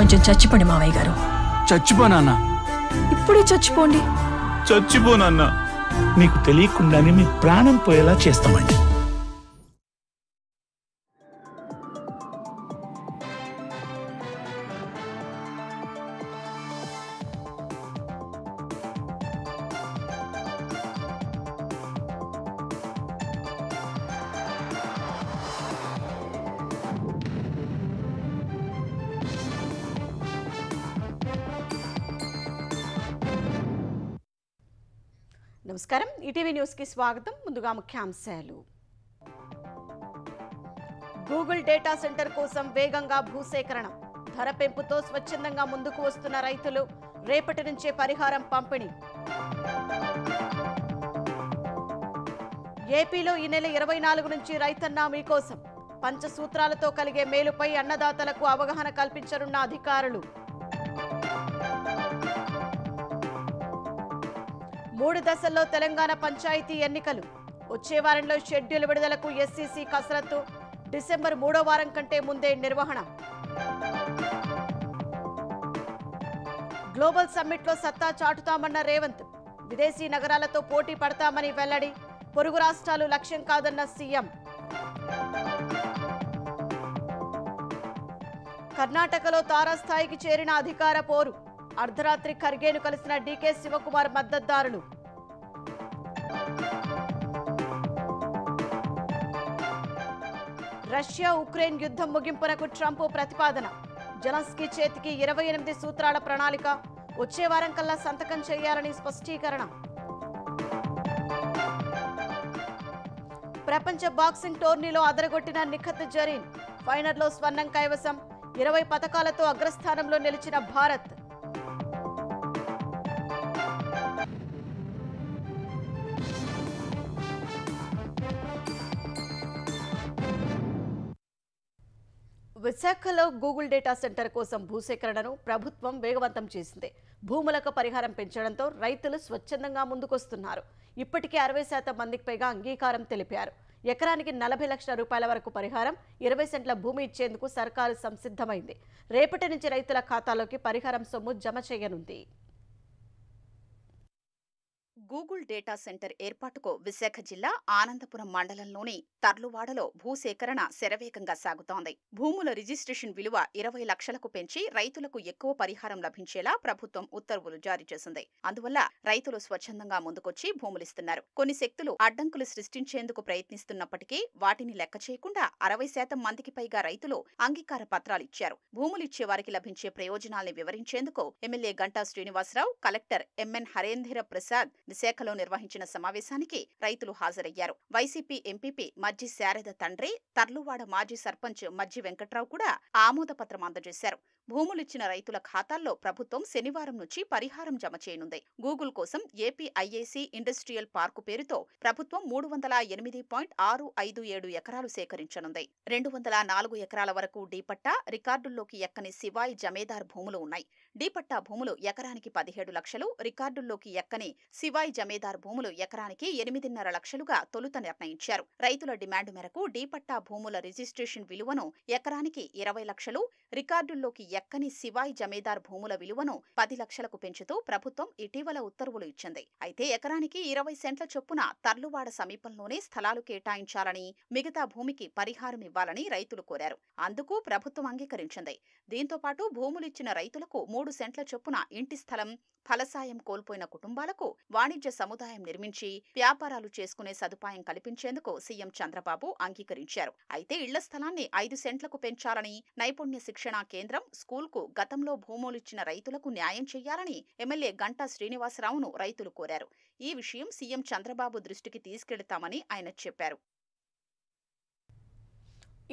కొంచెం చచ్చిపోండి మావయ్య గారు. చచ్చిపోనా? ఇప్పుడే చచ్చిపోండి. చచ్చిపోనా? మీకు తెలియకుండానే మీ ప్రాణం పోయేలా చేస్తామండి. నమస్కారం, ఈటీవీ న్యూస్ కి స్వాగతం. ముందుగా ముఖ్యాంశాలు. గూగుల్ డేటా సెంటర్ కోసం వేగంగా భూసేకరణ, ధర పెంపుతో స్వచ్ఛందంగా ముందుకు వస్తున్న రైతులు, రేపటి నుంచే పరిహారం పంపిణీ. ఏపీలో ఈ నెల 24 నుంచి రైతన్నా మీకోసం పంచసూత్రాలతో కలిగే మేలుపై అన్నదాతలకు అవగాహన కల్పించనున్న అధికారులు. 3 దశల్లో తెలంగాణ పంచాయతీ ఎన్నికలు, వచ్చే వారంలో షెడ్యూల్ విడుదలకు ఎస్సీసీ కసరత్తు, డిసెంబర్ 3వ వారం కంటే ముందే నిర్వహణ. గ్లోబల్ సమ్మిట్లో సత్తా చాటుతామన్న రేవంత్, విదేశీ నగరాలతో పోటీ పడతామని వెల్లడి, పొరుగు రాష్ట్రాలు లక్ష్యం కాదన్న సీఎం. కర్ణాటకలో తారాస్థాయికి చేరిన అధికార పోరు, అర్ధరాత్రి ఖర్గేను కలిసిన డీకే శివకుమార్ మద్దతుదారులు. రష్యా ఉక్రెయిన్ యుద్ధం ముగింపునకు ట్రంప్ ప్రతిపాదన, జెలెన్స్కీ చేతికి 28 సూత్రాల ప్రణాళిక, వచ్చే వారం కల్లా సంతకం చేయాలని స్పష్టీకరణ. ప్రపంచ బాక్సింగ్ టోర్నీలో అదరగొట్టిన నిఖత్ జరీన్, ఫైనల్లో స్వర్ణం కైవసం, 20 పతకాలతో అగ్రస్థానంలో నిలిచిన భారత్. విశాఖలో గూగుల్ డేటా సెంటర్ కోసం భూసేకరణను ప్రభుత్వం వేగవంతం చేసింది. భూములకు పరిహారం పెంచడంతో రైతులు స్వచ్ఛందంగా ముందుకొస్తున్నారు. ఇప్పటికే 60% మందికి పైగా అంగీకారం తెలిపారు. ఎకరానికి 40 లక్షల రూపాయల వరకు పరిహారం, 20 సెంట్ల భూమి ఇచ్చేందుకు సర్కారు సంసిద్ధమైంది. రేపటి నుంచి రైతుల ఖాతాలోకి పరిహారం సొమ్ము జమ చేయనుంది. గూగుల్ డేటా సెంటర్ ఏర్పాటుకు విశాఖ జిల్లా ఆనందపురం మండలంలోని తర్లువాడలో భూసేకరణ శరవేగంగా సాగుతోంది. భూముల రిజిస్ట్రేషన్ విలువ 20 లక్షలకు పెంచి రైతులకు ఎక్కువ పరిహారం లభించేలా ప్రభుత్వం ఉత్తర్వులు జారీ చేసింది. అందువల్ల రైతులు స్వచ్ఛందంగా ముందుకొచ్చి భూములిస్తున్నారు. కొన్ని శక్తులు అడ్డంకులు సృష్టించేందుకు ప్రయత్నిస్తున్నప్పటికీ వాటిని లెక్క చేయకుండా 60% మందికి పైగా రైతులు అంగీకార పత్రాలిచ్చారు. భూములిచ్చే వారికి లభించే ప్రయోజనాల్ని వివరించేందుకు MLA Ganta Srinivasarao, collector M N Harendra Prasad విశాఖలో నిర్వహించిన సమావేశానికి రైతులు హాజరయ్యారు. వైసీపీ ఎంపీపీ మజ్జి శారద తండ్రి, తర్లువాడ మాజీ సర్పంచ్ మజ్జి వెంకట్రావు కూడా ఆమోద పత్రం అందజేశారు. భూములిచ్చిన రైతుల ఖాతాల్లో ప్రభుత్వం శనివారం నుంచి పరిహారం జమ చేయనుంది. గూగుల్ కోసం ఏపీ ఐఏసీ ఇండస్ట్రియల్ పార్కు పేరుతో ప్రభుత్వం 308.657 ఎకరాలు సేకరించనుంది. 204 ఎకరాల వరకు డీపట్టా, రికార్డుల్లోకి ఎక్కని శివాయి జమేదార్ భూములు ఉన్నాయి. డీపట్టా భూములు ఎకరానికి 17 లక్షలు, రికార్డుల్లోకి ఎక్కని శివాయి జమేదార్ భూములు ఎకరానికి 8.5 లక్షలుగా తొలుత నిర్ణయించారు. రైతుల డిమాండ్ మేరకు డీపట్టా భూముల రిజిస్ట్రేషన్ విలువను ఎకరానికి 20 లక్షలు, రికార్డుల్లోకి ఎక్కని శివాయి జమేదార్ భూముల విలువను 10 లక్షలకు పెంచుతూ ప్రభుత్వం ఇటీవల ఉత్తర్వులు ఇచ్చింది. అయితే ఎకరానికి 20 సెంట్ల చొప్పున తర్లువాడ సమీపంలోనే స్థలాలు కేటాయించాలని, మిగతా భూమికి పరిహారం ఇవ్వాలని రైతులు కోరారు. అందుకు ప్రభుత్వం అంగీకరించింది. దీంతో పాటు భూములిచ్చిన రైతులకు 3 సెంట్ల చొప్పున ఇంటి స్థలం, ఫలసాయం కోల్పోయిన కుటుంబాలకు వాణిజ్య సముదాయం నిర్మించి వ్యాపారాలు చేసుకునే సదుపాయం కల్పించేందుకు సీఎం చంద్రబాబు అంగీకరించారు. అయితే ఇళ్ల స్థలాన్ని 5 సెంట్లకు పెంచాలని, నైపుణ్య శిక్షణా కేంద్రం, స్కూల్కు గతంలో భూములిచ్చిన రైతులకు న్యాయం చేయాలని ఎమ్మెల్యే గంటా శ్రీనివాసరావును రైతులు కోరారు. ఈ విషయం సీఎం చంద్రబాబు దృష్టికి తీసుకెళ్తామని ఆయన చెప్పారు.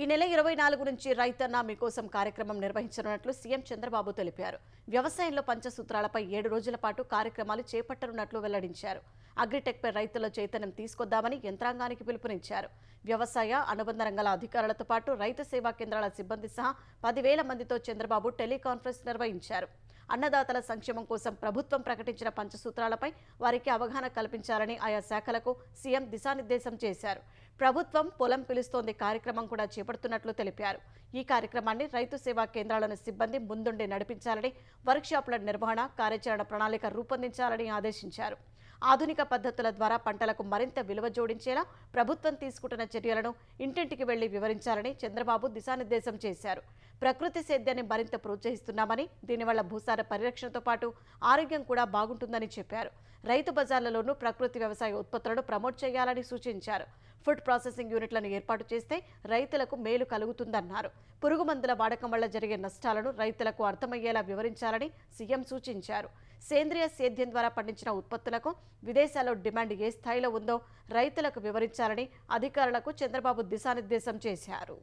ఈ నెల 24 నుంచి రైతన్నా మీకోసం కార్యక్రమం నిర్వహించనున్నట్లు సీఎం చంద్రబాబు తెలిపారు. వ్యవసాయంలో పంచసూత్రాలపై 7 రోజుల పాటు కార్యక్రమాలు చేపట్టనున్నట్లు వెల్లడించారు. అగ్రిటెక్పై రైతుల చైతన్యం తీసుకొద్దామని యంత్రాంగానికి పిలుపునిచ్చారు. వ్యవసాయ అనుబంధ రంగాల అధికారులతో పాటు రైతు సేవా కేంద్రాల సిబ్బంది సహా 10,000 మందితో చంద్రబాబు టెలికాన్ఫరెన్స్ నిర్వహించారు. అన్నదాతల సంక్షేమం కోసం ప్రభుత్వం ప్రకటించిన పంచసూత్రాలపై వారికి అవగాహన కల్పించాలని ఆయా శాఖలకు సీఎం దిశానిర్దేశం చేశారు. ప్రభుత్వం పొలం పిలుస్తోంది కార్యక్రమం కూడా చేపడుతున్నట్లు తెలిపారు. ఈ కార్యక్రమాన్ని రైతు సేవా కేంద్రాలను సిబ్బంది ముందుండి నడిపించాలని, వర్క్షాపుల నిర్వహణ, కార్యాచరణ ప్రణాళిక రూపొందించాలని ఆదేశించారు. ఆధునిక పద్ధతుల ద్వారా పంటలకు మరింత విలువ జోడించేలా ప్రభుత్వం తీసుకుంటున్న చర్యలను ఇంటింటికి వెళ్లి వివరించాలని చంద్రబాబు దిశానిర్దేశం చేశారు. ప్రకృతి సేద్యాన్ని మరింత ప్రోత్సహిస్తున్నామని, దీనివల్ల భూసార పరిరక్షణతో పాటు ఆరోగ్యం కూడా బాగుంటుందని చెప్పారు. రైతు బజార్లలోనూ ప్రకృతి వ్యవసాయ ఉత్పత్తులను ప్రమోట్ చేయాలని సూచించారు. ఫుడ్ ప్రాసెసింగ్ యూనిట్లను ఏర్పాటు చేస్తే రైతులకు మేలు కలుగుతుందన్నారు. పురుగు మందుల వాడకం వల్ల జరిగే నష్టాలను రైతులకు అర్థమయ్యేలా వివరించాలని సీఎం సూచించారు. సేంద్రియ సేద్యం ద్వారా పండించిన ఉత్పత్తులకు విదేశాల్లో డిమాండ్ ఏ స్థాయిలో ఉందో రైతులకు వివరించాలని అధికారులకు చంద్రబాబు దిశానిర్దేశం చేశారు.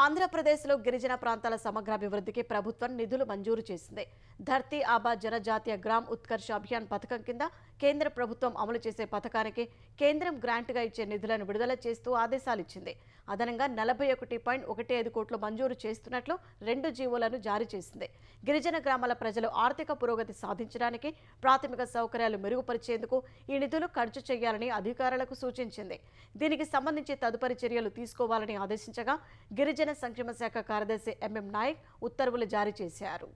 ఆంధ్రప్రదేశ్లో గిరిజన ప్రాంతాల సమగ్రాభివృద్ధికి ప్రభుత్వం నిధులు మంజూరు చేసింది. ధర్తీ ఆబా జనజాతీయ గ్రామ్ ఉత్కర్ష అభియాన్ పథకం కింద కేంద్ర ప్రభుత్వం అమలు చేసే పథకానికి కేంద్రం గ్రాంట్గా ఇచ్చే నిధులను విడుదల చేస్తూ ఆదేశాలిచ్చింది. అదనంగా 41.15 కోట్లు మంజూరు చేస్తున్నట్లు 2 జీవోలను జారీ చేసింది. గిరిజన గ్రామాల ప్రజలు ఆర్థిక పురోగతి సాధించడానికి, ప్రాథమిక సౌకర్యాలు మెరుగుపరిచేందుకు ఈ నిధులు ఖర్చు చేయాలని అధికారులకు సూచించింది. దీనికి సంబంధించి తదుపరి చర్యలు తీసుకోవాలని ఆదేశించగా గిరిజన సంక్షేమ శాఖ కార్యదర్శి ఎంఎం నాయక్ ఉత్తర్వులు జారీ చేశారు.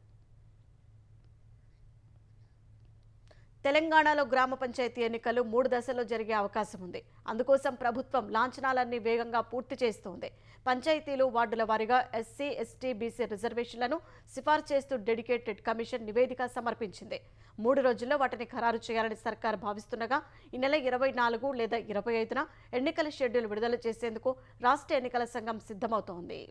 తెలంగాణలో గ్రామ పంచాయతీ ఎన్నికలు 3 దశల్లో జరిగే అవకాశం ఉంది. అందుకోసం ప్రభుత్వం లాంఛనాలన్నీ వేగంగా పూర్తి చేస్తోంది. పంచాయతీలు, వార్డుల వారీగా ఎస్సీ, ఎస్టీ, బీసీ రిజర్వేషన్లను సిఫార్సు చేస్తూ డెడికేటెడ్ కమిషన్ నివేదిక సమర్పించింది. 3 రోజుల్లో వాటిని ఖరారు చేయాలని సర్కార్ భావిస్తుండగా ఈ నెల 24 లేదా 25న ఎన్నికల షెడ్యూల్ విడుదల చేసేందుకు రాష్ట్ర ఎన్నికల సంఘం సిద్ధమవుతోంది.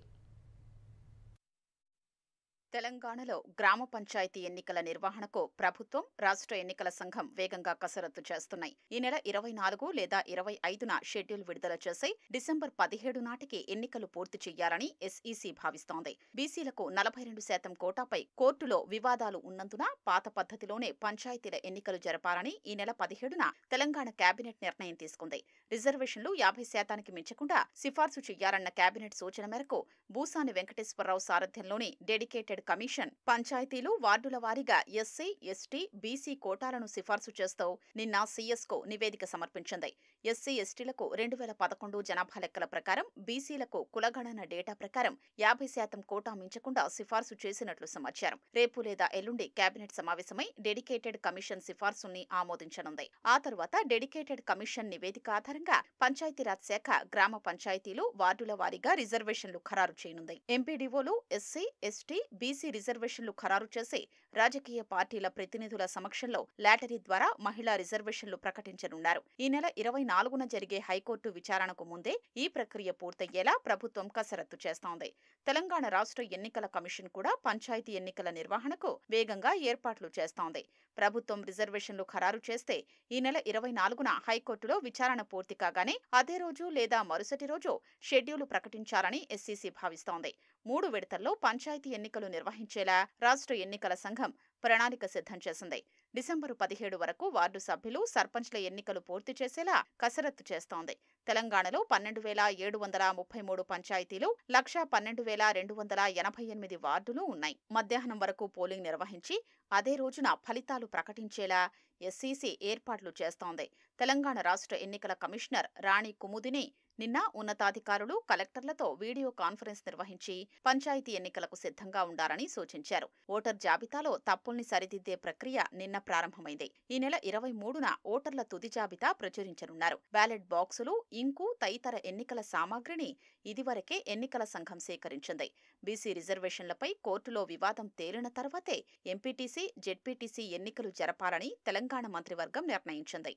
తెలంగాణలో గ్రామ పంచాయతీ ఎన్నికల నిర్వహణకు ప్రభుత్వం, రాష్ట్ర ఎన్నికల సంఘం వేగంగా కసరత్తు చేస్తున్నాయి. ఈ నెల 24 లేదా 25న షెడ్యూల్ విడుదల చేసి డిసెంబర్ 17 నాటికి ఎన్నికలు పూర్తి చేయాలని ఎస్ఈసీ భావిస్తోంది. బీసీలకు 42% కోటాపై కోర్టులో వివాదాలు ఉన్నందున పాత పద్ధతిలోనే పంచాయతీల ఎన్నికలు జరపాలని ఈ నెల 17న తెలంగాణ కేబినెట్ నిర్ణయం తీసుకుంది. రిజర్వేషన్లు 50% మించకుండా సిఫార్సు చేయాలన్న కేబినెట్ సూచన మేరకు భూసాని వెంకటేశ్వరరావు సారథ్యంలోని డెడికేటెడ్ కమిషన్ పంచాయతీలు, వార్డుల వారీగా ఎస్సీ, ఎస్టీ, బీసీ కోటాలను సిఫార్సు చేస్తూ నిన్న సీఎస్కు నివేదిక సమర్పించింది. ఎస్సీ, ఎస్టీలకు 2011 జనాభా లెక్కల ప్రకారం, బీసీలకు కులగణన డేటా ప్రకారం 50% కోటా మించకుండా సిఫార్సు చేసినట్లు సమాచారం. రేపు లేదా ఎల్లుండి కేబినెట్ సమావేశమై డెడికేటెడ్ కమిషన్ సిఫార్సుల్ని ఆమోదించనుంది. ఆ తర్వాత డెడికేటెడ్ కమిషన్ నివేదిక ఆధారంగా పంచాయతీరాజ్ శాఖ గ్రామ పంచాయతీలు, వార్డుల వారీగా రిజర్వేషన్లు ఖరారు చేయనుంది. ఎంపీడీఓలు ఎస్సీ, ఎస్టీ, బీసీ రిజర్వేషన్లు ఖరారు చేసి రాజకీయ పార్టీల ప్రతినిధుల సమక్షంలో లాటరీ ద్వారా మహిళా రిజర్వేషన్లు ప్రకటించనున్నారు. ఈ నెల 24న జరిగే హైకోర్టు విచారణకు ముందే ఈ ప్రక్రియ పూర్తయ్యేలా ప్రభుత్వం కసరత్తు చేస్తోంది. తెలంగాణ రాష్ట్ర ఎన్నికల కమిషన్ కూడా పంచాయతీ ఎన్నికల నిర్వహణకు వేగంగా ఏర్పాట్లు చేస్తోంది. ప్రభుత్వం రిజర్వేషన్లు ఖరారు చేస్తే ఈ నెల 24న హైకోర్టులో విచారణ పూర్తి కాగానే అదే రోజు లేదా మరుసటి రోజు షెడ్యూలు ప్రకటించాలని ఎస్ఈసీ భావిస్తోంది. 3 విడతల్లో పంచాయతీ ఎన్నికలు నిర్వహించేలా రాష్ట్ర ఎన్నికల సంఘం ప్రణాళిక సిద్ధం చేసింది. డిసెంబరు 17 వరకు వార్డు సభ్యులు, సర్పంచ్ల ఎన్నికలు పూర్తి చేసేలా కసరత్తు చేస్తోంది. తెలంగాణలో 12,733 పంచాయతీలు, 112,288 వార్డులు ఉన్నాయి. మధ్యాహ్నం వరకు పోలింగ్ నిర్వహించి అదే రోజున ఫలితాలు ప్రకటించేలా ఎస్ఈసీ ఏర్పాట్లు చేస్తోంది. తెలంగాణ రాష్ట్ర ఎన్నికల కమిషనర్ రాణి కుముదిని నిన్న ఉన్నతాధికారులు, కలెక్టర్లతో వీడియో కాన్ఫరెన్స్ నిర్వహించి పంచాయతీ ఎన్నికలకు సిద్ధంగా ఉండాలని సూచించారు. ఓటర్ జాబితాలో తప్పుల్ని సరిదిద్దే ప్రక్రియ నిన్న ప్రారంభమైంది. ఈ నెల 23న ఓటర్ల తుది జాబితా ప్రచురించనున్నారు. బ్యాలెట్ బాక్సులు, ఇంకు తదితర ఎన్నికల సామాగ్రిని ఇదివరకే ఎన్నికల సంఘం సేకరించింది. బీసీ రిజర్వేషన్లపై కోర్టులో వివాదం తేలిన తర్వాతే ఎంపీటీసీ, జెడ్పీటీసీ ఎన్నికలు జరపాలని తెలంగాణ మంత్రివర్గం నిర్ణయించింది.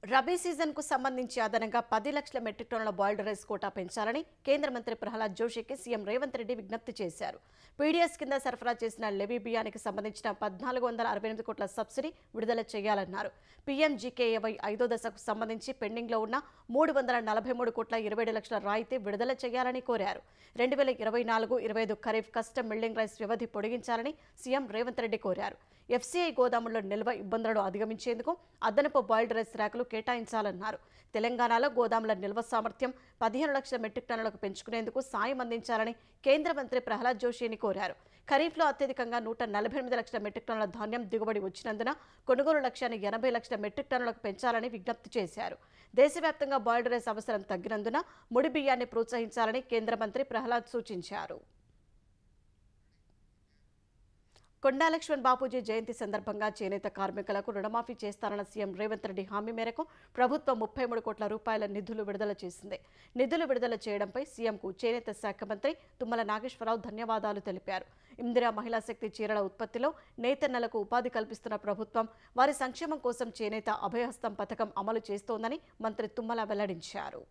రబీ సీజన్కు సంబంధించి అదనంగా 10 లక్షల మెట్రిక్ టన్నుల బాయిల్డ్ రైస్ కోటా పెంచాలని కేంద్ర మంత్రి ప్రహ్లాద్ జోషికి సీఎం రేవంత్ రెడ్డి విజ్ఞప్తి చేశారు. పీడీఎస్ కింద సరఫరా చేసిన లెవీ బియ్యానికి సంబంధించిన 1468 కోట్ల సబ్సిడీ విడుదల చేయాలన్నారు. పీఎంజీకేఏవై 5వ దశకు సంబంధించి పెండింగ్లో ఉన్న 343 కోట్ల 27 లక్షల రాయితీ విడుదల చేయాలని కోరారు. 2024-25 ఖరీఫ్ కస్టమ్ మిల్లింగ్ రైస్ వ్యవధి పొడిగించాలని సీఎం రేవంత్ రెడ్డి కోరారు. ఎఫ్సీఐ గోదాముల్లో నిల్వ ఇబ్బందులను అధిగమించేందుకు అదనపు బాయిల్డ్ రైస్ ర్యాకులు కేటాయించాలన్నారు. తెలంగాణలో గోదాముల నిల్వ సామర్థ్యం 15 లక్షల మెట్రిక్ టన్నులకు పెంచుకునేందుకు సాయం అందించాలని కేంద్ర మంత్రి ప్రహ్లాద్ జోషిని కోరారు. ఖరీఫ్లో అత్యధికంగా 148 లక్షల మెట్రిక్ టన్నుల ధాన్యం దిగుబడి వచ్చినందున కొనుగోలు లక్ష్యాన్ని 80 లక్షల మెట్రిక్ టన్నులకు పెంచాలని విజ్ఞప్తి చేశారు. దేశవ్యాప్తంగా బాయిల్డ్ రైస్ అవసరం తగ్గినందున ముడి బియ్యాన్ని ప్రోత్సహించాలని కేంద్ర మంత్రి ప్రహ్లాద్ సూచించారు. కొండా లక్ష్మణ్ బాపూజీ జయంతి సందర్భంగా చేనేత కార్మికులకు రుణమాఫీ చేస్తారన్న సీఎం రేవంత్ రెడ్డి హామీ మేరకు ప్రభుత్వం 33 కోట్ల రూపాయల నిధులు విడుదల చేసింది. నిధులు విడుదల చేయడంపై సీఎంకు చేనేత శాఖ మంత్రి తుమ్మల నాగేశ్వరరావు ధన్యవాదాలు తెలిపారు. ఇందిరా మహిళా శక్తి చీరల ఉత్పత్తిలో నేతన్నలకు ఉపాధి కల్పిస్తున్న ప్రభుత్వం వారి సంక్షేమం కోసం చేనేత అభయహస్తం పథకం అమలు చేస్తోందని మంత్రి తుమ్మల వెల్లడించారు.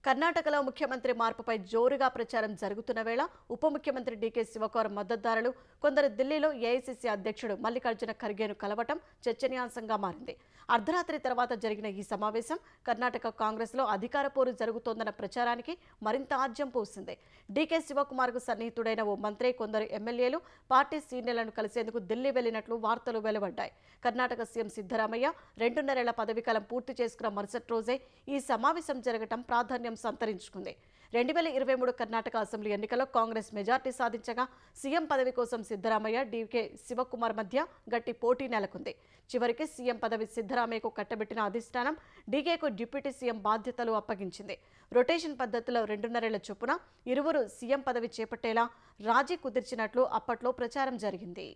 కర్ణాటకలో ముఖ్యమంత్రి మార్పుపై జోరుగా ప్రచారం జరుగుతున్న వేళ ఉప ముఖ్యమంత్రి డీకే శివకుమార్ మద్దతుదారులు కొందరు ఢిల్లీలో ఏఐసీసీ అధ్యక్షుడు మల్లికార్జున ఖర్గేను కలవటం చర్చనీయాంశంగా మారింది. అర్ధరాత్రి తర్వాత జరిగిన ఈ సమావేశం కర్ణాటక కాంగ్రెస్లో అధికార పోరు జరుగుతోందన్న ప్రచారానికి మరింత ఆజ్యం పోసింది. డీకే శివకుమార్కు సన్నిహితుడైన ఓ మంత్రి కొందరు ఎమ్మెల్యేలు పార్టీ సీనియర్లను కలిసేందుకు ఢిల్లీ వెళ్లినట్లు వార్తలు వెలువడ్డాయి. కర్ణాటక సీఎం సిద్ధరామయ్య 2.5 ఏళ్ల పదవీకాలం పూర్తి చేసుకున్న మరుసటి రోజే ఈ సమావేశం జరగటం ప్రాధాన్యం సంతరించుకుంది. 2023 కర్ణాటక అసెంబ్లీ ఎన్నికల్లో కాంగ్రెస్ మెజార్టీ సాధించగా సీఎం పదవి కోసం సిద్ధరామయ్య, డీకే శివకుమార్ మధ్య గట్టి పోటీ నెలకొంది. చివరికి సీఎం పదవి సిద్ధరామయ్యకు కట్టబెట్టిన అధిష్టానం డీకేకు డిప్యూటీ సీఎం బాధ్యతలు అప్పగించింది. రొటేషన్ పద్ధతిలో 2.5 ఏళ్ల చొప్పున ఇరువురు సీఎం పదవి చేపట్టేలా రాజీ కుదిర్చినట్లు అప్పట్లో ప్రచారం జరిగింది.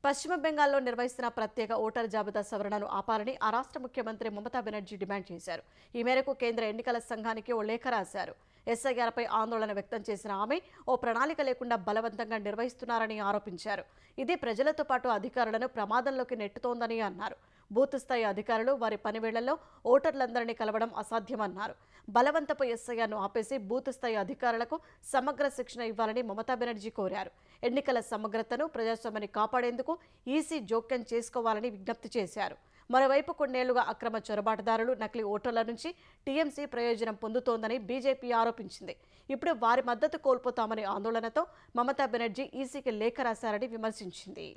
పశ్చిమ బెంగాల్లో నిర్వహిస్తున్న ప్రత్యేక ఓటర్ జాబితా సవరణను ఆపాలని ఆ రాష్ట్ర ముఖ్యమంత్రి మమతా బెనర్జీ డిమాండ్ చేశారు. ఈ మేరకు కేంద్ర ఎన్నికల సంఘానికి ఓ లేఖ రాశారు. ఎస్ఐఆర్పై ఆందోళన వ్యక్తం చేసిన ఆమె ఓ ప్రణాళిక లేకుండా బలవంతంగా నిర్వహిస్తున్నారని ఆరోపించారు. ఇది ప్రజలతో పాటు అధికారులను ప్రమాదంలోకి నెట్టుతోందని అన్నారు. బూత్ స్థాయి అధికారులు వారి పనివేళ్లలో ఓటర్లందరినీ కలవడం అసాధ్యమన్నారు. బలవంతపు ఎస్ఐఆర్ను ఆపేసి బూత్ స్థాయి అధికారులకు సమగ్ర శిక్షణ ఇవ్వాలని మమతా బెనర్జీ కోరారు. ఎన్నికల సమగ్రతను, ప్రజాస్వామ్యాన్ని కాపాడేందుకు ఈసీ జోక్యం చేసుకోవాలని విజ్ఞప్తి చేశారు. మరోవైపు కొన్నేళ్లుగా అక్రమ చొరబాటుదారులు, నకిలీ ఓటర్ల నుంచి టీఎంసీ ప్రయోజనం పొందుతోందని బీజేపీ ఆరోపించింది. ఇప్పుడు వారి మద్దతు కోల్పోతామనే ఆందోళనతో మమతా బెనర్జీ ఈసీకి లేఖ రాశారని విమర్శించింది.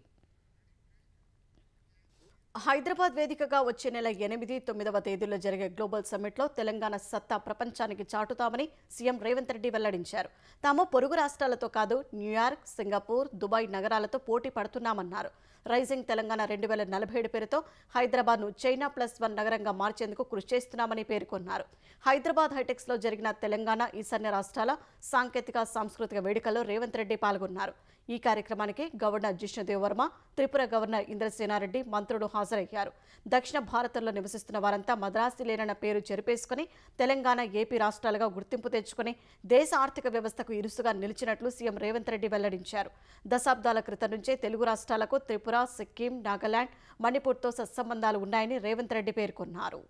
హైదరాబాద్ వేదికగా వచ్చే నెల 8, 9వ తేదీల్లో జరిగే గ్లోబల్ సమ్మిట్లో తెలంగాణ సత్తా ప్రపంచానికి చాటుతామని సీఎం రేవంత్ రెడ్డి వెల్లడించారు. తాము పొరుగు రాష్ట్రాలతో కాదు, న్యూయార్క్, సింగపూర్, దుబాయ్ నగరాలతో పోటీ పడుతున్నామన్నారు. రైజింగ్ తెలంగాణ 2047 పేరుతో హైదరాబాద్ను చైనా +1 నగరంగా మార్చేందుకు కృషి చేస్తున్నామని పేర్కొన్నారు. హైదరాబాద్ హైటెక్స్లో జరిగిన తెలంగాణ, ఈశాన్య రాష్ట్రాల సాంకేతిక, సాంస్కృతిక వేడుకల్లో రేవంత్ రెడ్డి పాల్గొన్నారు. ఈ కార్యక్రమానికి గవర్నర్ జిష్ణుదేవ్ వర్మ, త్రిపుర గవర్నర్ ఇంద్రసేనారెడ్డి మంత్రులు హాజరయ్యారు. దక్షిణ భారతంలో నివసిస్తున్న వారంతా మద్రాసీలేనన్న పేరు చెరిపేసుకుని తెలంగాణ, ఏపీ రాష్ట్రాలుగా గుర్తింపు తెచ్చుకుని దేశ ఆర్థిక వ్యవస్థకు ఇరుసుగా నిలిచినట్లు సీఎం రేవంత్ రెడ్డి వెల్లడించారు. దశాబ్దాల క్రితం నుంచే తెలుగు రాష్ట్రాలకు త్రిపుర, సిక్కిం, నాగాలాండ్, మణిపూర్తో సత్సంబంధాలు ఉన్నాయని రేవంత్ రెడ్డి పేర్కొన్నారు.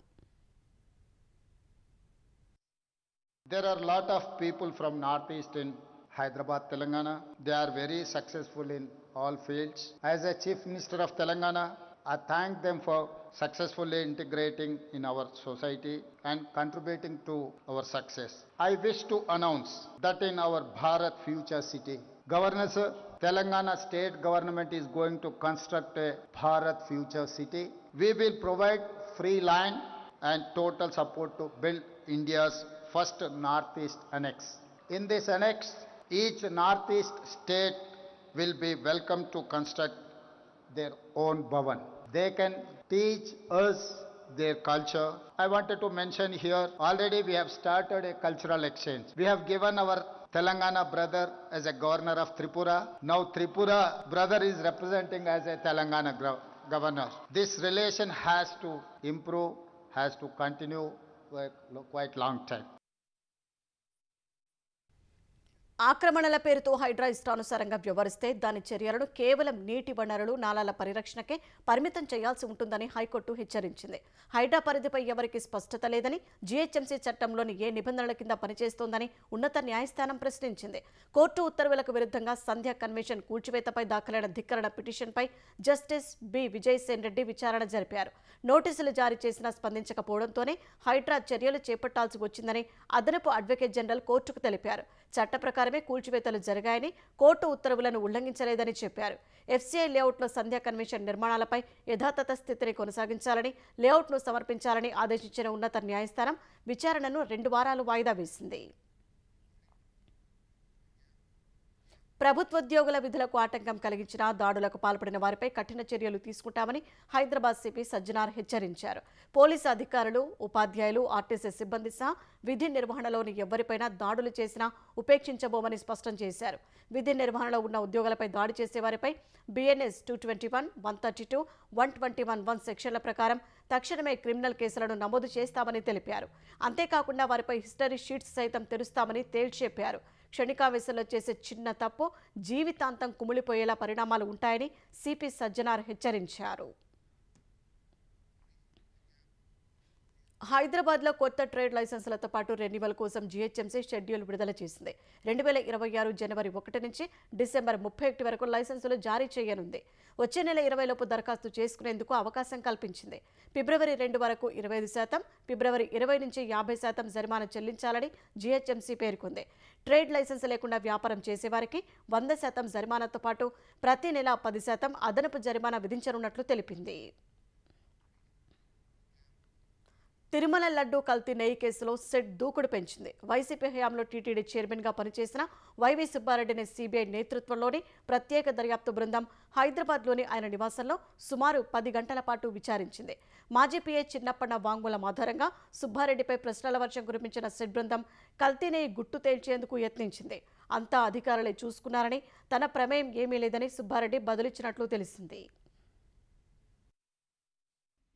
There are a lot of people from Northeast in Hyderabad, Telangana. They are very successful in all fields. As a Chief Minister of Telangana, I thank them for successfully integrating in our society and contributing to our success. I wish to announce that in our Bharat Future City, Governor Sir, Telangana state government is going to construct a Bharat Future City. We will provide free land and total support to build India's first Northeast Annex. In this annex, each Northeast state will be welcome to construct their own bhavan. They can teach us their culture. I wanted to mention here, already we have started a cultural exchange. We have given our Telangana brother as a governor of Tripura. Now Tripura brother is representing as a Telangana governor. This relation has to improve, has to continue for quite long time. ఆక్రమణల పేరుతో హైడ్రా ఇష్టానుసారంగా వ్యవహరిస్తే దాని చర్యలను కేవలం నీటి వనరులు, నాలాల పరిరక్షణకే పరిమితం చేయాల్సి ఉంటుందని హైకోర్టు హెచ్చరించింది. హైడ్రా పరిధిపై ఎవరికీ స్పష్టత లేదని, జీహెచ్ఎంసీ చట్టంలోని ఏ నిబంధనల కింద పనిచేస్తోందని ఉన్నత న్యాయస్థానం ప్రశ్నించింది. కోర్టు ఉత్తర్వులకు విరుద్ధంగా సంధ్య కన్వెన్షన్ కూల్చివేతపై దాఖలైన ధిక్కరణ పిటిషన్పై జస్టిస్ బి విజయసేన్ రెడ్డి విచారణ జరిపారు. నోటీసులు జారీ చేసినా స్పందించకపోవడంతోనే హైడ్రా చర్యలు చేపట్టాల్సి వచ్చిందని అదనపు అడ్వకేట్ జనరల్ కోర్టుకు తెలిపారు. చట్ట ప్రకారమే కూల్చివేతలు జరిగాయని, కోర్టు ఉత్తర్వులను ఉల్లంఘించలేదని చెప్పారు. ఎఫ్సీఐ లేఅవుట్లో సంధ్యా కన్వెన్షన్ నిర్మాణాలపై యథాతథ స్థితిని కొనసాగించాలని, లేఅవుట్ను సమర్పించాలని ఆదేశించిన ఉన్నత న్యాయస్థానం విచారణను 2 వారాలు వాయిదా వేసింది. ప్రభుత్వోద్యోగుల విధులకు ఆటంకం కలిగించిన దాడులకు పాల్పడిన వారిపై కఠిన చర్యలు తీసుకుంటామని హైదరాబాద్ సిపి సజ్జనార్ హెచ్చరించారు. పోలీసు అధికారులు, ఉపాధ్యాయులు, ఆర్టీసీ సిబ్బంది సహా విధి నిర్వహణలోని ఎవరిపైనా దాడులు చేసినా ఉపేక్షించబోమని స్పష్టం చేశారు. విధి నిర్వహణలో ఉన్న ఉద్యోగులపై దాడి చేసే వారిపై బిఎన్ఎస్ 221, 132, 121(1) సెక్షన్ల ప్రకారం తక్షణమే క్రిమినల్ కేసులను నమోదు చేస్తామని తెలిపారు. అంతేకాకుండా వారిపై హిస్టరీ షీట్స్ సైతం తెరుస్తామని తేల్చెప్పారు. క్షణికావేశంలో చేసే చిన్న తప్పు జీవితాంతం కుమిలిపోయేలా పరిణామాలు ఉంటాయని సిపి సజ్జనార్ హెచ్చరించారు. హైదరాబాద్లో కొత్త ట్రేడ్ లైసెన్సులతో పాటు రెన్యువల్ కోసం జీహెచ్ఎంసీ షెడ్యూల్ విడుదల చేసింది. 2026 జనవరి 1 నుంచి డిసెంబర్ 31 వరకు లైసెన్సులు జారీ చేయనుంది. వచ్చే నెల 20 లోపు దరఖాస్తు చేసుకునేందుకు అవకాశం కల్పించింది. ఫిబ్రవరి 2 వరకు 25%, ఫిబ్రవరి 20 నుంచి 50% జరిమానా చెల్లించాలని జీహెచ్ఎంసీ పేర్కొంది. ట్రేడ్ లైసెన్స్ లేకుండా వ్యాపారం చేసేవారికి 100% జరిమానాతో పాటు ప్రతి నెల 10% అదనపు జరిమానా విధించనున్నట్లు తెలిపింది. తిరుమల లడ్డూ కల్తీ నెయ్యి కేసులో సెట్ దూకుడు పెంచింది. వైసీపీ హయాంలో టీటీడీ చైర్మన్గా పనిచేసిన వైవి సుబ్బారెడ్డిని సిబిఐ నేతృత్వంలోని ప్రత్యేక దర్యాప్తు బృందం హైదరాబాద్లోని ఆయన నివాసంలో సుమారు 10 గంటల పాటు విచారించింది. మాజీ పీఏ చిన్నప్పన్న వాంగ్మూలం ఆధారంగా సుబ్బారెడ్డిపై ప్రశ్నల వర్షం కురిపించిన సెట్ బృందం కల్తీ నెయ్యి గుట్టు తేల్చేందుకు యత్నించింది. అంతా అధికారులే చూసుకున్నారని, తన ప్రమేయం ఏమీ లేదని సుబ్బారెడ్డి బదులిచ్చినట్లు తెలిసింది.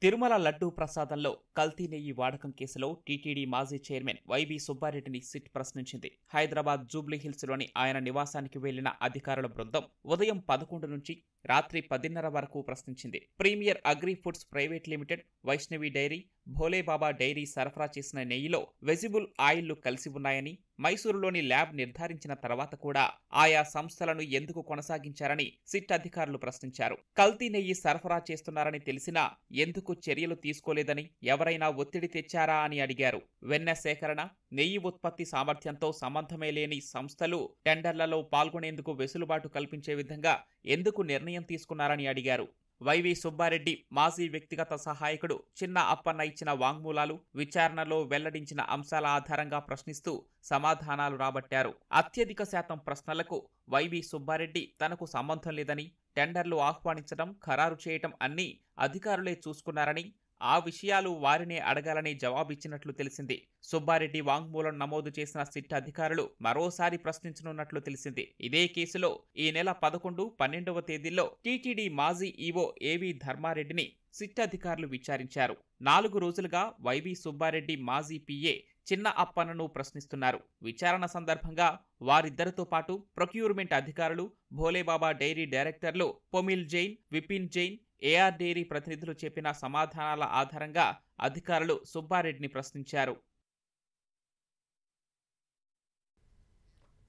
తిరుమల లడ్డూ ప్రసాదంలో కల్తీ నెయ్యి వాడకం కేసులో టీటీడీ మాజీ చైర్మన్ వైవి సుబ్బారెడ్డిని సిట్ ప్రశ్నించింది. హైదరాబాద్ జూబ్లీహిల్స్లోని ఆయన నివాసానికి వెళ్లిన అధికారుల బృందం ఉదయం 11 నుంచి రాత్రి 10:30 వరకు ప్రశ్నించింది. Premier Agri Foods Private Limited, Vaishnavi Dairy, Bhole Baba Dairy సరఫరా చేసిన నెయ్యిలో వెజిబుల్ ఆయిల్లు కలిసి ఉన్నాయని, మైసూరులోని ల్యాబ్ నిర్ధారించిన తర్వాత కూడా ఆయా సంస్థలను ఎందుకు కొనసాగించారని సిట్ అధికారులు ప్రశ్నించారు. కల్తీ నెయ్యి సరఫరా చేస్తున్నారని తెలిసినా ఎందుకు చర్యలు తీసుకోలేదని, ఎవరైనా ఒత్తిడి తెచ్చారా అని అడిగారు. వెన్న సేకరణ, నెయ్యి ఉత్పత్తి సామర్థ్యంతో సంబంధమే లేని సంస్థలు టెండర్లలో పాల్గొనేందుకు వెసులుబాటు కల్పించే విధంగా ఎందుకు నిర్ణయం తీసుకున్నారని అడిగారు. వైవి సుబ్బారెడ్డి మాజీ వ్యక్తిగత సహాయకుడు చిన్న అప్పన్న ఇచ్చిన వాంగ్మూలాలు, విచారణలో వెల్లడించిన అంశాల ఆధారంగా ప్రశ్నిస్తూ సమాధానాలు రాబట్టారు. అత్యధిక శాతం ప్రశ్నలకు వైవి సుబ్బారెడ్డి తనకు సంబంధం లేదని, టెండర్లు ఆహ్వానించడం, ఖరారు చేయటం అన్నీ అధికారులే చూసుకున్నారని, ఆ విషయాలు వారినే అడగాలని జవాబిచ్చినట్లు తెలిసింది. సుబ్బారెడ్డి వాంగ్మూలం నమోదు చేసిన సిట్ అధికారులు మరోసారి ప్రశ్నించనున్నట్లు తెలిసింది. ఇదే కేసులో ఈ నెల 11, 12వ తేదీల్లో టీటీడీ మాజీ ఈవో ఏవి ధర్మారెడ్డిని సిట్ అధికారులు విచారించారు. 4 రోజులుగా వైవి సుబ్బారెడ్డి మాజీ పీఏ చిన్న అప్పన్నను ప్రశ్నిస్తున్నారు. విచారణ సందర్భంగా వారిద్దరితో పాటు ప్రొక్యూర్మెంట్ అధికారులు, భోలేబాబా డైరీ డైరెక్టర్లు పొమిల్ జైన్, విపిన్ జైన్, ఏఆర్ డైరీ ప్రతినిధులు చెప్పిన సమాధానాల ఆధారంగా అధికారులు సుబ్బారెడ్డిని ప్రశ్నించారు.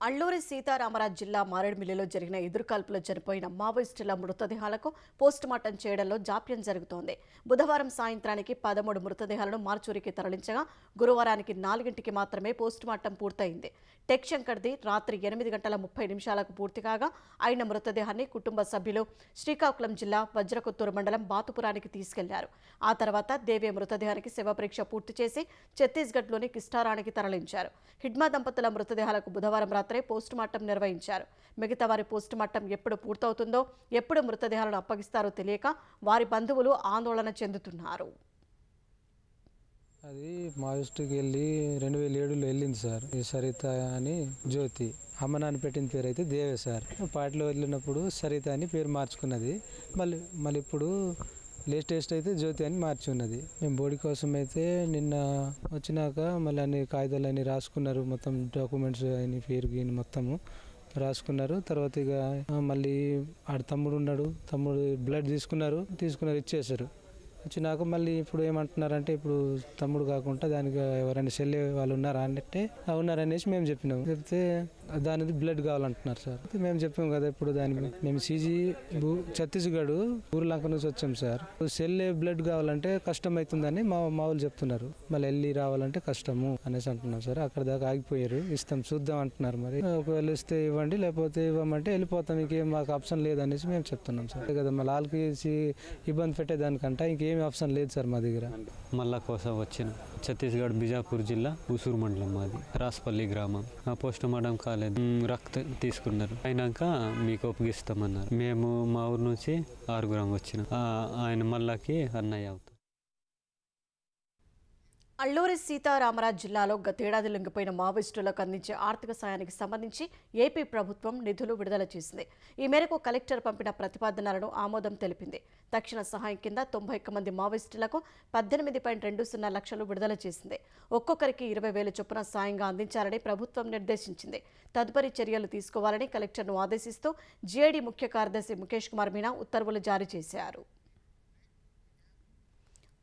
అల్లూరి సీతారామరాజు జిల్లా మారేడుమిల్లిలో జరిగిన ఎదురుకాల్పులో చనిపోయిన మావోయిస్టుల మృతదేహాలకు పోస్టుమార్టం చేయడంలో జాప్యం జరుగుతోంది. బుధవారం సాయంత్రానికి 13 మృతదేహాలను మార్చూరికి తరలించగా గురువారానికి 4ంటికి మాత్రమే పోస్టుమార్టం పూర్తయింది. టెక్ శంకర్ది రాత్రి 8:30 పూర్తి కాగా ఆయన మృతదేహాన్ని కుటుంబ సభ్యులు శ్రీకాకుళం జిల్లా వజ్రకొత్తూరు మండలం బాతుపురానికి తీసుకెళ్లారు. ఆ తర్వాత దేవే మృతదేహానికి శవపరీక్ష పూర్తి చేసి ఛత్తీస్గఢ్లోని కిస్టారానికి తరలించారు. హిడ్మా దంపతుల మృతదేహాలకు బుధవారం రాత్రి పోస్టుమార్టం నిర్వహించారు. మిగతా వారి పోస్టుమార్టం ఎప్పుడు పూర్తవుతుందో, ఎప్పుడు మృతదేహాలను అప్పగిస్తారో తెలియక వారి బంధువులు ఆందోళన చెందుతున్నారు. అది మావోయిస్టుకి వెళ్ళి 2007లో వెళ్ళింది సార్. సరిత అని జ్యోతి, అమ్మ నాన్న పెట్టిన పేరు అయితే దేవే సార్. పార్టీలో వెళ్ళినప్పుడు సరిత అని పేరు మార్చుకున్నది. మళ్ళీ ఇప్పుడు లేటెస్ట్ అయితే జ్యోతి అని మార్చి ఉన్నది. మేము బోడీ కోసం అయితే నిన్న వచ్చినాక మళ్ళీ అన్ని కాగితాలు అన్ని రాసుకున్నారు. మొత్తం డాక్యుమెంట్స్ అని పేరు గీని మొత్తము రాసుకున్నారు. తర్వాత ఇక మళ్ళీ ఆడ తమ్ముడు ఉన్నాడు, తమ్ముడు బ్లడ్ తీసుకున్నారు, ఇచ్చేసారు. వచ్చినాక మళ్ళీ ఇప్పుడు ఏమంటున్నారంటే ఇప్పుడు తమ్ముడు కాకుండా దానికి ఎవరైనా చెల్లె వాళ్ళు ఉన్నారా అంటే ఉన్నారనేసి మేము చెప్పినాము. చెప్తే దానికి బ్లడ్ కావాలంటున్నారు సార్. మేము చెప్పాము కదా ఇప్పుడు దానికి మేము సీజీ ఛత్తీస్గఢ్ ఊర్లంక నుంచి వచ్చాం సార్. చెల్లె బ్లడ్ కావాలంటే కష్టం అవుతుందని మా వాళ్ళు చెప్తున్నారు. మళ్ళీ వెళ్ళి రావాలంటే కష్టము అనేసి అంటున్నారు సార్. అక్కడ దాకా ఆగిపోయారు. ఇస్తాం చూద్దాం అంటున్నారు. మరి ఒకవేళ ఇస్తే ఇవ్వండి, లేకపోతే ఇవ్వమంటే వెళ్ళిపోతాం, ఇంకేం మాకు ఆప్షన్ లేదనేసి మేము చెప్తున్నాం సార్. కదా మళ్ళీ వాళ్ళకి ఇబ్బంది పెట్టేదానికంటే ఇంకేం ఆప్షన్ లేదు సార్ మా దగ్గర. మళ్ళా కోసం వచ్చిన ఛత్తీస్గఢ్ బిజాపూర్ జిల్లా ఉసూరు మండలం, మాది రాస్పల్లి గ్రామం. పోస్ట్ మార్టం కాలేదు. కాలేదు. రక్తం తీసుకున్నారు. అయినాక మీకు ఒప్పగిస్తామన్నారు. మేము మా ఊరు నుంచి 6 వచ్చినాం. ఆయన మళ్ళాకి అన్నయ్య అవుతాం. అల్లూరి సీతారామరాజు జిల్లాలో గతేడాది లొంగిపోయిన మావోయిస్టులకు అందించే ఆర్థిక సాయానికి సంబంధించి ఏపీ ప్రభుత్వం నిధులు విడుదల చేసింది. ఈ మేరకు కలెక్టర్ పంపిన ప్రతిపాదనలను ఆమోదం తెలిపింది. తక్షణ సహాయం కింద 91 మంది మావోయిస్టులకు 18.20 లక్షలు విడుదల చేసింది. ఒక్కొక్కరికి 20,000 చొప్పున సాయంగా అందించాలని ప్రభుత్వం నిర్దేశించింది. తదుపరి చర్యలు తీసుకోవాలని కలెక్టర్ను ఆదేశిస్తూ జీఐడీ ముఖ్య కార్యదర్శి ముఖేష్ కుమార్ మీనా ఉత్తర్వులు జారీ చేశారు.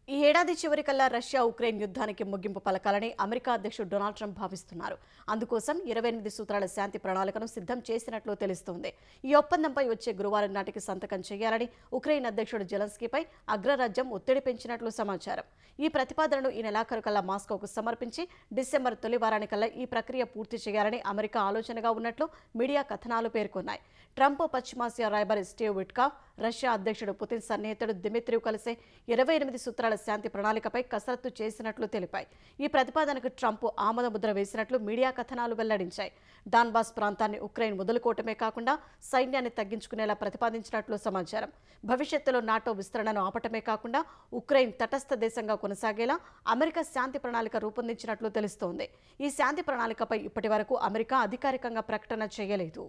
ఈ ఏడాది చివరికల్లా రష్యా ఉక్రెయిన్ యుద్ధానికి ముగింపు పలకాలని అమెరికా అధ్యక్షుడు డొనాల్డ్ ట్రంప్ భావిస్తున్నారు. అందుకోసం 28 సూత్రాల శాంతి ప్రణాళికను సిద్ధం చేసినట్లు తెలుస్తోంది. ఈ ఒప్పందంపై వచ్చే గురువారం నాటికి సంతకం చేయాలని ఉక్రెయిన్ అధ్యక్షుడు జెలెన్స్కీపై అగ్రరాజ్యం ఒత్తిడి పెంచినట్లు సమాచారం. ఈ ప్రతిపాదనను ఈ నెలాఖరుకల్లా మాస్కోకు సమర్పించి డిసెంబర్ తొలి వారానికల్లా ఈ ప్రక్రియ పూర్తి చేయాలని అమెరికా ఆలోచనగా ఉన్నట్లు మీడియా కథనాలు పేర్కొన్నాయి. ట్రంప్ పశ్చిమాసియా రాయబారి స్టీవ్ విట్కాఫ్, రష్యా అధ్యక్షుడు పుతిన్ సన్నిహితుడు దిమిత్రివ్ కలిసే 28 సూత్రాల శాంతి ప్రణాళికపై కసరత్తు చేసినట్లు తెలిపాయి. ఈ ప్రతిపాదనకు ట్రంప్ ఆమోద ముద్ర వేసినట్లు మీడియా కథనాలు వెల్లడించాయి. డాన్బాస్ ప్రాంతాన్ని ఉక్రెయిన్ వదులుకోవటమే కాకుండా సైన్యాన్ని తగ్గించుకునేలా ప్రతిపాదించినట్లు సమాచారం. భవిష్యత్తులో నాటో విస్తరణను ఆపటమే కాకుండా ఉక్రెయిన్ తటస్థ దేశంగా కొనసాగేలా అమెరికా శాంతి ప్రణాళిక రూపొందించినట్లు తెలుస్తోంది. ఈ శాంతి ప్రణాళికపై ఇప్పటి వరకు అమెరికా అధికారికంగా ప్రకటన చేయలేదు.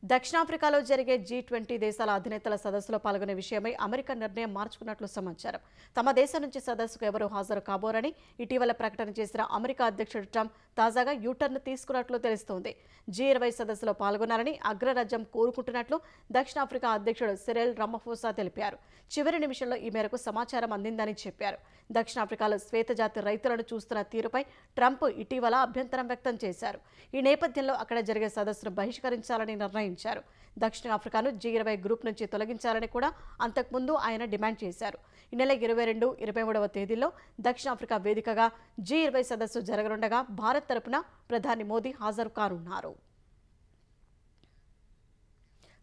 దక్షిణాఫ్రికాలో జరిగే G20 దేశాల అధినేతల సదస్సులో పాల్గొనే విషయమై అమెరికా నిర్ణయం మార్చుకున్నట్లు సమాచారం. తమ దేశం నుంచి సదస్సుకు ఎవరూ హాజరు కాబోరని ఇటీవల ప్రకటన చేసిన అమెరికా అధ్యక్షుడు ట్రంప్ తాజాగా యూటర్న్ తీసుకున్నట్లు తెలుస్తోంది. G20 సదస్సులో పాల్గొనాలని అగ్రరాజ్యం కోరుకుంటున్నట్లు దక్షిణాఫ్రికా అధ్యక్షుడు సిరిల్ రామఫోసా తెలిపారు. చివరి నిమిషంలో ఈ మేరకు సమాచారం అందిందని చెప్పారు. దక్షిణాఫ్రికాలో శ్వేతజాతి రైతులను చూస్తున్న తీరుపై ట్రంప్ ఇటీవల అభ్యంతరం వ్యక్తం చేశారు. ఈ నేపథ్యంలో అక్కడ జరిగే సదస్సును బహిష్కరించాలని నిర్ణయించారు. దక్షిణాఫ్రికాను G20 గ్రూప్ నుంచి తొలగించాలని కూడా అంతకుముందు ఆయన డిమాండ్ చేశారు. ఈ నెల 22, 23వ తేదీల్లో దక్షిణాఫ్రికా వేదికగా G20 సదస్సు జరగనుండగా భారత్ తరపున ప్రధాని మోదీ హాజరు కానున్నారు.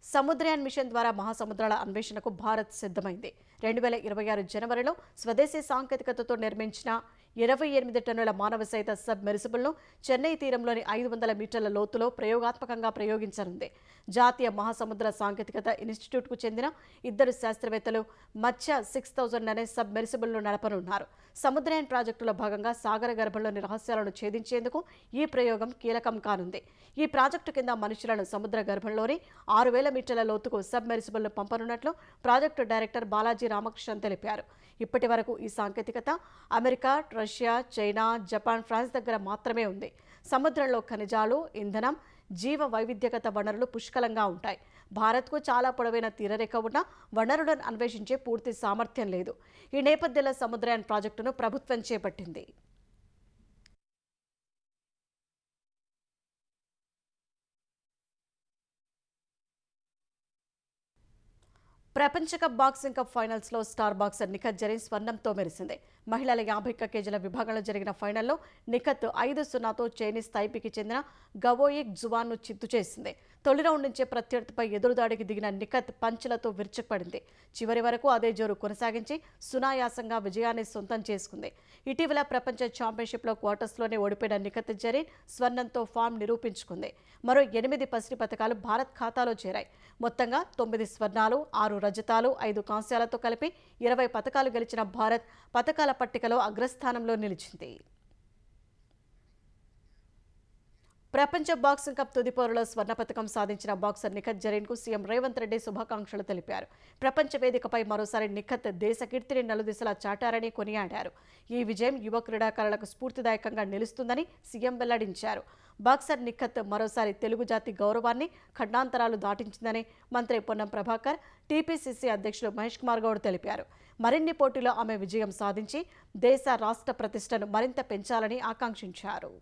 సముద్రయాన్ మిషన్ ద్వారా మహాసముద్రాల అన్వేషణకు భారత్ సిద్ధమైంది. 2026 జనవరిలో స్వదేశీ సాంకేతికతతో నిర్మించిన 28 టన్నుల మానవ సహిత సబ్ మెరిసిబుల్ను చెన్నై తీరంలోని 500 మీటర్ల లోతులో ప్రయోగాత్మకంగా ప్రయోగించనుంది. జాతీయ మహాసముద్ర సాంకేతికత ఇన్స్టిట్యూట్కు చెందిన 2 శాస్త్రవేత్తలు మత్స్య 6000 అనే సబ్ మెరిసిబుల్ను నడపనున్నారు. సముద్రయాన్ ప్రాజెక్టులో భాగంగా సాగర గర్భంలోని రహస్యాలను ఛేదించేందుకు ఈ ప్రయోగం కీలకం కానుంది. ఈ ప్రాజెక్టు కింద మనుషులను సముద్ర గర్భంలోని 6000 మీటర్ల లోతుకు సబ్ మెరిసిబుల్ను పంపనున్నట్లు ప్రాజెక్టు డైరెక్టర్ బాలాజీ రామకృష్ణన్ తెలిపారు. ఇప్పటి వరకు ఈ సాంకేతికత America, Russia, China, Japan, France దగ్గర మాత్రమే ఉంది. సముద్రంలో ఖనిజాలు, ఇంధనం, జీవ వైవిధ్యగత వనరులు పుష్కలంగా ఉంటాయి. భారత్కు చాలా పొడవైన తీరరేఖ ఉన్న వనరులను అన్వేషించే పూర్తి సామర్థ్యం లేదు. ఈ నేపథ్యంలో సముద్రయాన్ ప్రాజెక్టును ప్రభుత్వం చేపట్టింది. ప్రపంచ కప్ బాక్సింగ్ కప్ ఫైనల్స్ లో స్టార్ బాక్సర్ నిఖత్ జరీన్ స్వర్ణంతో మెరిసింది. మహిళల 51 కేజీల విభాగంలో జరిగిన ఫైనల్లో నిఖత్ 5-0తో చైనీస్ తైపీకి చెందిన గవోయిక్ జువాన్ను చిత్తు చేసింది. తొలి రౌండ్ నుంచే ప్రత్యర్థిపై ఎదురుదాడికి దిగిన నిఖత్ పంచులతో విరుచుకుపడింది. చివరి వరకు అదే జోరు కొనసాగించి సునాయాసంగా విజయాన్ని సొంతం చేసుకుంది. ఇటీవల ప్రపంచ ఛాంపియన్షిప్లో క్వార్టర్స్లోనే ఓడిపోయిన నిఖత్ జరీన్ స్వర్ణంతో ఫామ్ నిరూపించుకుంది. మరో 8 పసిడి పతకాలు భారత్ ఖాతాలో చేరాయి. మొత్తంగా 9 స్వర్ణాలు, 6 రజతాలు, 5 కాంస్యాలతో కలిపి 20 పతకాలు గెలిచిన భారత్ పతకాల పట్టికలో అగ్రస్థానంలో నిలిచింది. ప్రపంచ బాక్సింగ్ కప్ తుది పోరులో స్వర్ణ పతకం సాధించిన బాక్సర్ నిఖత్ జరీన్కు సీఎం రేవంత్ రెడ్డి శుభాకాంక్షలు తెలిపారు. ప్రపంచ వేదికపై మరోసారి నిఖత్ దేశ కీర్తిని నలుదిశలా చాటారని కొనియాడారు. ఈ విజయం యువ క్రీడాకారులకు స్ఫూర్తిదాయకంగా నిలుస్తుందని సీఎం వెల్లడించారు. బాక్సర్ నిఖత్ మరోసారి తెలుగు జాతి గౌరవాన్ని ఖండాంతరాలు దాటించిందని మంత్రి పొన్నం ప్రభాకర్, టీపీసీసీ అధ్యక్షులు మహేష్ కుమార్ గౌడ్ తెలిపారు. మరిన్ని పోటీలో ఆమె విజయం సాధించి దేశ రాష్ట్ర ప్రతిష్టను మరింత పెంచాలని ఆకాంక్షించారు.